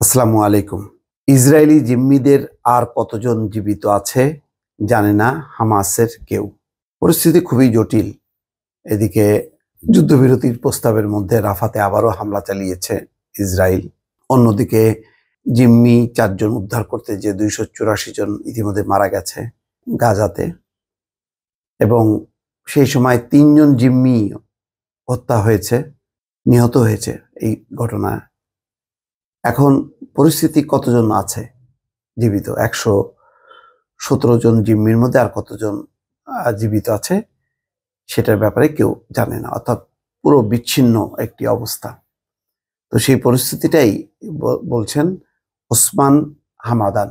আসসালামু আলাইকুম। ইসরায়েলি জিম্মিদের আর কতজন জীবিত আছে জানে না হামাসের কেউ। পরিস্থিতি খুবই জটিল। এদিকে যুদ্ধবিরতির প্রস্তাবের মধ্যে রাফাতে আবারও হামলা চালিয়েছে ইসরায়েল। অন্যদিকে জিম্মি 4 জন উদ্ধার করতে যে 284 জন ইতিমধ্যে মারা গেছে গাজাতে, এবং সেই সময় 3 জন জিম্মি হত্যা হয়েছে, নিহত হয়েছে এই ঘটনায়। এখন পরিস্থিতি কতজন আছে জীবিত? 117 জন জিম্মির মধ্যে আর কতজন জীবিত আছে সেটার ব্যাপারে কেউ জানে না, অর্থাৎ পুরো বিচ্ছিন্ন একটি অবস্থা। তো সেই পরিস্থিতিটাই বলছেন ওসমান হামাদান,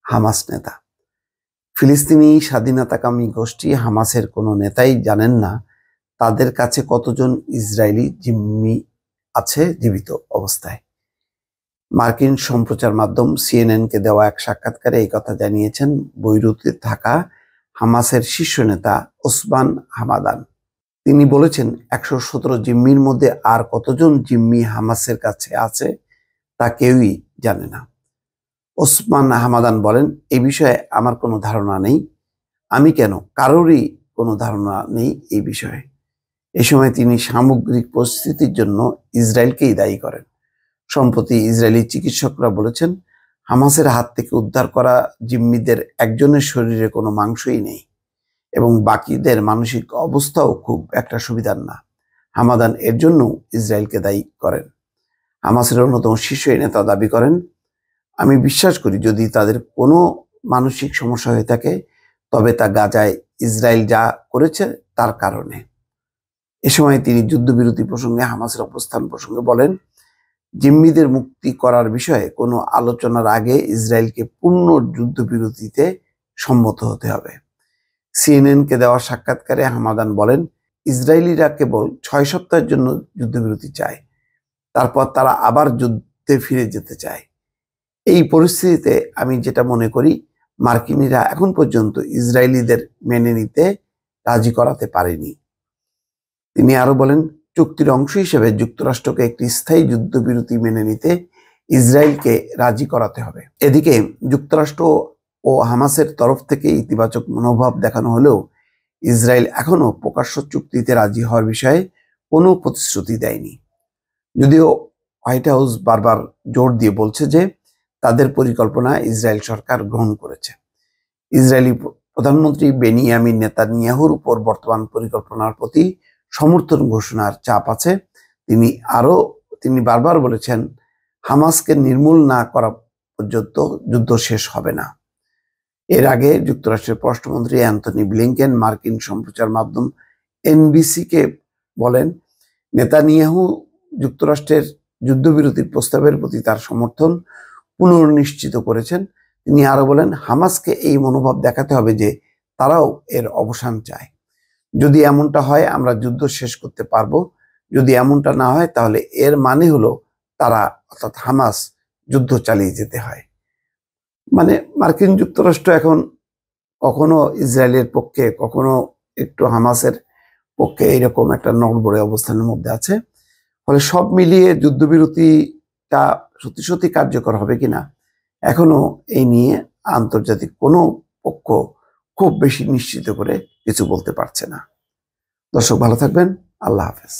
হামাস নেতা। ফিলিস্তিনি স্বাধীনতাকামী গোষ্ঠী হামাসের কোনো নেতাই জানেন না তাদের কাছে কতজন ইসরায়েলি জিম্মি আছে জীবিত অবস্থায়। মার্কিন সম্প্রচার মাধ্যম সিএনএনকে দেওয়া এক সাক্ষাৎকারে এই কথা জানিয়েছেন বৈরুতে থাকা হামাসের শীর্ষ নেতা ওসমান হামাদান। তিনি বলেছেন 117 জিম্মির মধ্যে আর কতজন জিম্মি হামাসের কাছে আছে তা কেউই জানে না। ওসমান হামাদান বলেন, এই বিষয়ে আমার কোনো ধারণা নেই। আমি কেন, কারোরই কোনো ধারণা নেই এই বিষয়ে। এ সময় তিনি সামগ্রিক পরিস্থিতির জন্য ইসরায়েলকেই দায়ী করেন। সম্প্রতি ইসরায়েলি চিকিৎসকরা বলেছেন হামাসের হাত থেকে উদ্ধার করা জিম্মিদের একজনের শরীরে কোনো মাংসই নেই এবং বাকিদের মানসিক অবস্থাও খুব একটা সুবিধার না। হামাদান এর জন্য ইসরায়েলকে দায়ী করেন। হামাসের অন্যতম শীর্ষ নেতা দাবি করেন, আমি বিশ্বাস করি যদি তাদের কোনো মানসিক সমস্যা হয়ে থাকে তবে তা গাজায় ইসরায়েল যা করেছে তার কারণে। এ সময় তিনি যুদ্ধবিরতি প্রসঙ্গে হামাসের অবস্থান প্রসঙ্গে বলেন, জিম্মিদের মুক্তি করার বিষয়ে কোনো আলোচনার আগে ইসরায়েলকে পূর্ণ যুদ্ধবিরতিতে সম্মত হতে হবে। সিএনএনকে দেওয়া সাক্ষাৎকারে হামাদান বলেন, ইসরায়েলিরা কেবল 6 সপ্তাহের জন্য যুদ্ধবিরতি চায়, তারপর তারা আবার যুদ্ধে ফিরে যেতে চায়। এই পরিস্থিতিতে আমি যেটা মনে করি, মার্কিনিরা এখন পর্যন্ত ইসরায়েলিদের মেনে নিতে রাজি করাতে পারেনি। তিনি আরো বলেন, চুক্তির অংশ হিসেবে যুক্তরাষ্ট্রকে একটি স্থায়ী যুদ্ধবিরতি মেনে নিতে ইসরায়েলকে রাজি করাতে হবে। এদিকে যুক্তরাষ্ট্র ও হামাসের তরফ থেকে ইতিবাচক মনোভাব দেখানো হলেও ইসরায়েল এখনো প্রকাশ্য চুক্তিতে রাজি হওয়ার বিষয়ে কোনো প্রতিশ্রুতি দেয়নি। যদিও হোয়াইট হাউস বারবার জোর দিয়ে বলছে যে তাদের পরিকল্পনা ইসরায়েল সরকার গ্রহণ করেছে। ইসরায়েলি প্রধানমন্ত্রী বেনিয়ামিন নেতানিয়াহুর উপর বর্তমান পরিকল্পনার প্রতি সমর্থন ঘোষণার চাপ আছে। তিনি বারবার বলেছেন, হামাসকে নির্মূল না করা পর্যন্ত যুদ্ধ শেষ হবে না। এর আগে যুক্তরাষ্ট্রের পররাষ্ট্রমন্ত্রী অ্যান্থনি ব্লিংকেন মার্কিন সম্প্রচার মাধ্যম এনবিসিকে বলেন, নেতানিয়াহু যুক্তরাষ্ট্রের যুদ্ধবিরতির প্রস্তাবের প্রতি তার সমর্থন পুনর্নিশ্চিত করেছেন। তিনি আরো বলেন, হামাসকে এই মনোভাব দেখাতে হবে যে তারাও এর অবসান চায়। যদি এমনটা হয় আমরা যুদ্ধ শেষ করতে পারবো, যদি এমনটা না হয় তাহলে এর মানে হলো তারা অর্থাৎ হামাস যুদ্ধ চালিয়ে যেতে হয়। মানে মার্কিন যুক্তরাষ্ট্র এখন কখনো ইসরায়েলের পক্ষে, কখনো একটু হামাসের পক্ষে, এরকম একটা নড়বড়ে অবস্থানের মধ্যে আছে। ফলে সব মিলিয়ে যুদ্ধবিরতিটা সত্যি সত্যি কার্যকর হবে কিনা এখনো এই নিয়ে আন্তর্জাতিক কোনো পক্ষ খুব বেশি নিশ্চিত করে কিছু বলতে পারছে না। দর্শক ভালো থাকবেন, আল্লাহ হাফেজ।